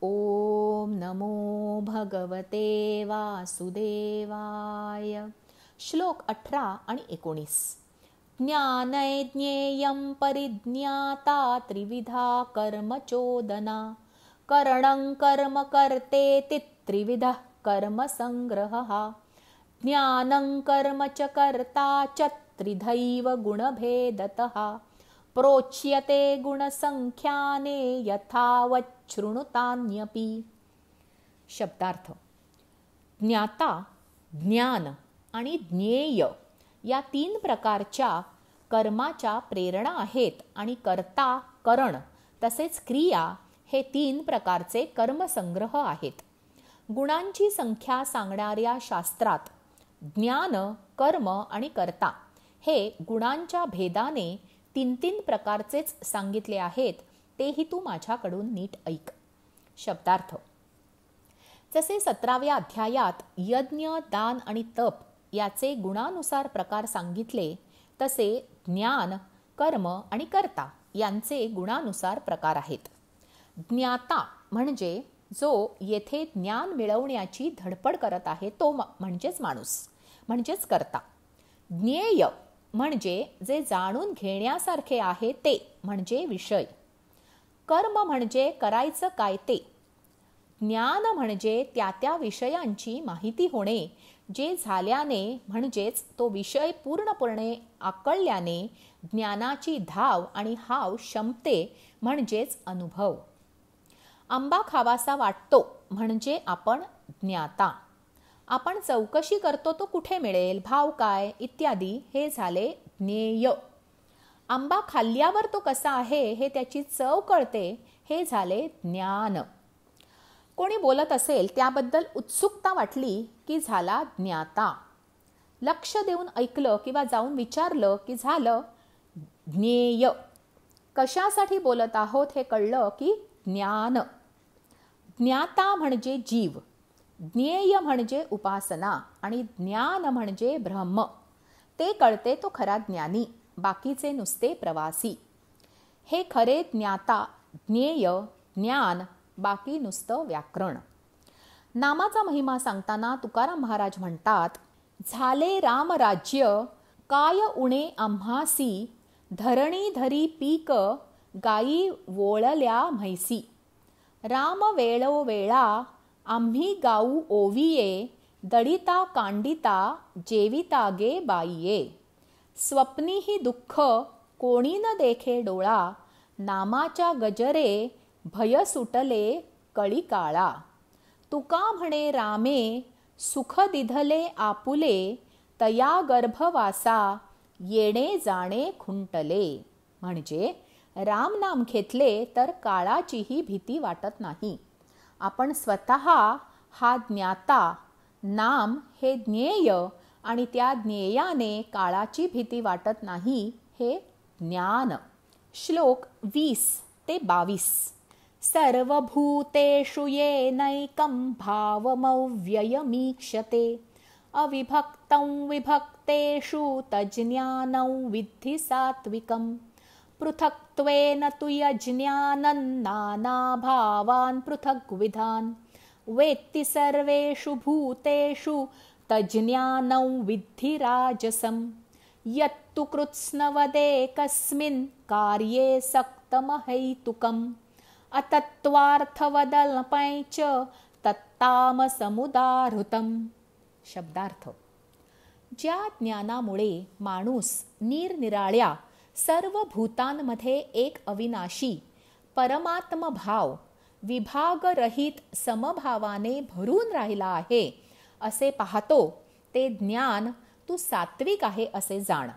ओम नमो भगवते वासुदेवाय. श्लोक 18 आणि 19. ज्ञानैज्ञेयं परिज्ञाता त्रिविधा कर्मचोदना. करणं कर्म कर्तेति त्रिविधः कर्मसंग्रहः. ज्ञानं कर्म च कर्ता च त्रिधैव गुणभेदतः. प्रोच्यते गुणसंख्याने यथावच्छृणुतान्यपि. शब्दार्थ. ज्ञाता, ज्ञान आणि ज्ञेय या 3 प्रकारच्या कर्माच्या प्रेरणा आहेत आणि कर्ता, करण तसेच क्रिया हे 3 प्रकारचे कर्मसंग्रह आहेत. गुणांची संख्या सांगणाऱ्या शास्त्रात ज्ञान, कर्म आणि कर्ता हे गुणांच्या भेदाने 3 प्रकारचेच सांगितले आहेत. तेही तू माझ्याकडून नीट ऐक. शब्दार्थ. जसे 17व्या अध्यायात यज्ञ, दान आणि तप याचे गुणानुसार प्रकार सांगितले, तसे ज्ञान, कर्म आणि कर्ता यांचे गुणानुसार प्रकार आहेत. ज्ञाता म्हणजे जो येथे ज्ञान मिळवण्याची धडपड करत आहे तो म्हणजेच माणूस, म्हणजेच कर्ता. ज्ञेय म्हणजे जे जाणून घेण्यासारखे आहे ते म्हणजे विषय. कर्म म्हणजे करायचं काय ते. ज्ञान म्हणजे त्या त्या विषयांची माहिती होणे, जे झाल्याने म्हणजेच तो विषय पूर्णपणे आकळल्याने ज्ञानाची धाव आणि हाव शमते, म्हणजेच अनुभव. आंबा खावासा वाटतो म्हणजे आपण ज्ञाता. आपण चौकशी करतो तो कुठे मिळेल, भाव काय इत्यादी, हे झाले ज्ञेय. आंबा खाल्ल्यावर तो कसा आहे हे त्याची चव कळते, हे झाले ज्ञान. कोणी बोलत असेल त्याबद्दल उत्सुकता वाटली की झाला ज्ञाता. लक्ष देऊन ऐकलं किंवा जाऊन विचारलं की झालं ज्ञेय. कशासाठी बोलत आहोत हे कळलं की ज्ञान. ज्ञाता म्हणजे जीव, ज्ञेय म्हणजे उपासना आणि ज्ञान म्हणजे ब्रह्म. ते कळते तो खरा ज्ञानी, बाकीचे नुसते प्रवासी. हे खरे ज्ञाता, ज्ञेय, ज्ञान, बाकी नुसतं व्याकरण. नामाचा महिमा सांगताना तुकाराम महाराज म्हणतात, झाले रामराज्य काय उणे आम्हासी. धरणी धरी पीक गायी वोळल्या म्हैसी. राम वेळोवेळा आम्ही गाऊ ओविये. दडिता कांडिता जेविता गे बाईये. स्वप्नीही दुःख कोणी न देखे डोळा. नामाच्या गजरे भय सुटले कळी काळा. तुका म्हणे रामे सुख दिधले आपुले. तया गर्भवासा येणे जाणे खुंटले. म्हणजे राम नाम घेतले तर काळाचीही भीती वाटत नाही. आपण स्वतः हा ज्ञाता, नाम हे ज्ञेय आणि त्या ज्ञेयाने काळाची भीती वाटत नाही, हे ज्ञान. श्लोक 20 ते 22. सर्वभूतेषु येनैकं भावमव्ययमीक्षते. अविभक्तं विभक्तेषु तज्ज्ञानं विद्धि सात्विकम्. पृथक्त्वेन तु यज्ञानं नानाभावान् पृथग्विधान्. वेत्ति सर्वेषु भूतेषु तज्ज्ञानं विद्धि राजसम्. यत्तु कृत्स्नवदेकस्मिन् कार्ये सक्तमहैतुकम्. अतत्त्वार्थवदल्पै च तत्तामसमुदाहृतम्. शब्दार्थ. ज्या ज्ञानामुळे माणूस निरनिराळ्या सर्व भूतांमध्ये एक अविनाशी परमात्म भाव विभागरहित समभावाने भरून राहिला आहे असे पाहतो, ते ज्ञान तू सात्विक आहे असे जाण.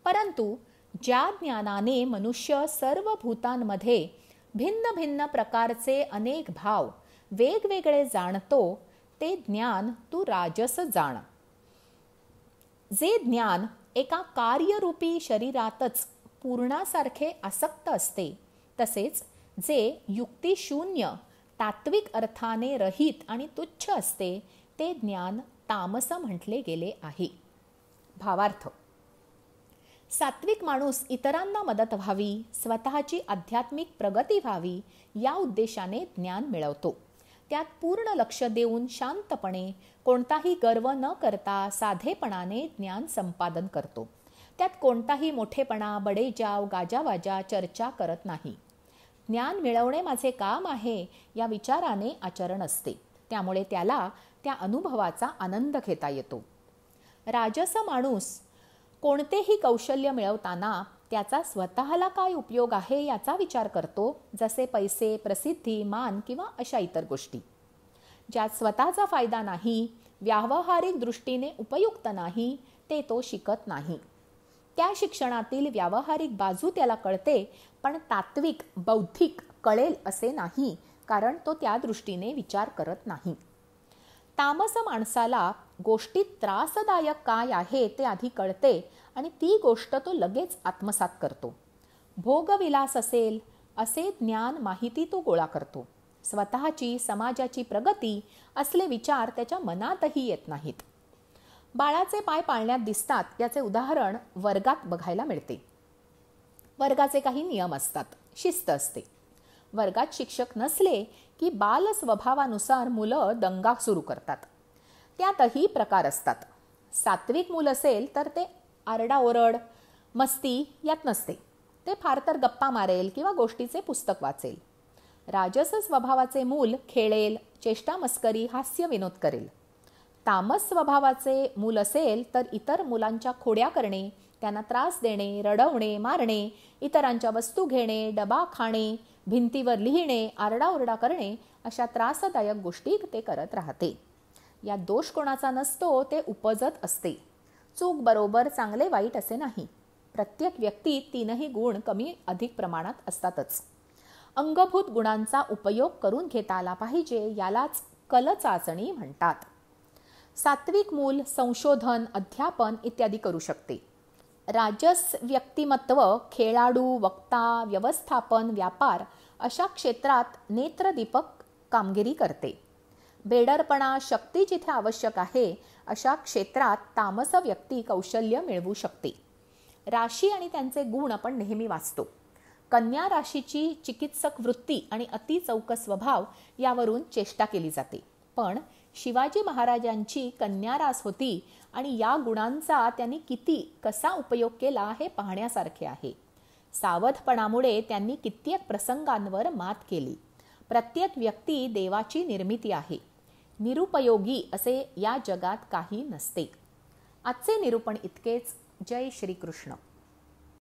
परंतु ज्या ज्ञानाने मनुष्य सर्व भूतांमध्ये भिन्न भिन्न प्रकारचे अनेक भाव वेगवेगळे जाणतो, ते ज्ञान तू राजस जाण. जे ज्ञान एका कार्यरूपी शरीरातच पूर्णासारखे आसक्त असते, तसेच जे युक्तिशून्य तात्विक अर्थाने रहित आणि तुच्छ असते, ते ज्ञान तामस म्हटले गेले आहे. भावार्थ. सात्विक माणूस इतरांना मदत व्हावी, स्वतःची आध्यात्मिक प्रगती व्हावी या उद्देशाने ज्ञान मिळवतो. त्यात पूर्ण लक्ष देऊन शांतपणे, कोणताही गर्व न करता साधेपणाने ज्ञान संपादन करतो. त्यात कोणताही मोठेपणा, बडेजाव, गाजावाजा, चर्चा करत नाही. ज्ञान मिळवणे माझे काम आहे या विचाराने आचरण असते. त्यामुळे त्याला त्या अनुभवाचा आनंद घेता येतो. राजस माणूस कोणतेही कौशल्य मिळवताना त्याचा स्वतःला काय उपयोग आहे याचा विचार करतो, जसे पैसे, प्रसिद्धी, मान किंवा अशा इतर गोष्टी. ज्यात स्वतःचा फायदा नाही, व्यावहारिक दृष्टीने उपयुक्त नाही, ते तो शिकत नाही. त्या शिक्षणातील व्यावहारिक बाजू त्याला कळते, पण तात्विक, बौद्धिक कळेल असे नाही, कारण तो त्या दृष्टीने विचार करत नाही. तामस माणसाला गोष्टीत त्रासदायक काय आहे ते आधी कळते आणि ती गोष्ट तो लगेच आत्मसात करतो. भोगविलास असेल असे ज्ञान, माहिती तो गोळा करतो. स्वतःची, समाजाची प्रगती असले विचार त्याच्या मनातही येत नाहीत. बाळाचे पाय पाळण्यात दिसतात याचे उदाहरण वर्गात बघायला मिळते. वर्गाचे काही नियम असतात, शिस्त असते. वर्गात शिक्षक नसले की बाल स्वभावानुसार मुलं दंगा सुरू करतात. त्यातही प्रकार असतात. सात्विक मूल असेल तर ते आरडाओरड, मस्ती यात नसते. ते फार तर गप्पा मारेल किंवा गोष्टीचे पुस्तक वाचेल. राजस स्वभावाचे मूल खेळेल, चेष्टा मस्करी, हास्य विनोद करेल. तामस स्वभावाचे मूल असेल तर इतर मुलांच्या खोड्या करणे, त्यांना त्रास देणे, रडवणे, मारणे, इतरांच्या वस्तू घेणे, डबा खाणे, भिंतीवर लिहिणे, आरडाओरडा करणे अशा त्रासदायक गोष्टी ते करत राहते. या दोष कोणाचा नसतो, ते उपजत असते. चूक बरोबर, चांगले वाईट असे नाही. प्रत्येक व्यक्तीत तीनही गुण कमी अधिक प्रमाणात असतातच. अंगभूत गुणांचा उपयोग करून घेता आला पाहिजे, यालाच कलचाचणी म्हणतात. सात्विक मूल संशोधन, अध्यापन इत्यादी करू शकते. राजस व्यक्तिमत्व खेळाडू, वक्ता, व्यवस्थापन, व्यापार अशा क्षेत्रात नेत्रदीपक कामगिरी करते. बेडरपणा, शक्ती जिथे आवश्यक आहे अशा क्षेत्रात तामस व्यक्ती कौशल्य मिळवू शकते. राशी आणि त्यांचे गुण आपण नेहमी वाचतो. कन्या राशीची चिकित्सक वृत्ती आणि अतिचौकस स्वभाव यावरून चेष्टा केली जाते. पण शिवाजी महाराजांची कन्या रास होती आणि या गुणांचा त्यांनी कसा उपयोग केला हे पाहण्यासारखे आहे. सावधपणामुळे त्यांनी कित्येक प्रसंगांवर मात केली. प्रत्येक व्यक्ती देवाची निर्मिती आहे. निरुपयोगी असे या जगात काही नसते. आजचे निरूपण इतकेच. जय श्री कृष्ण.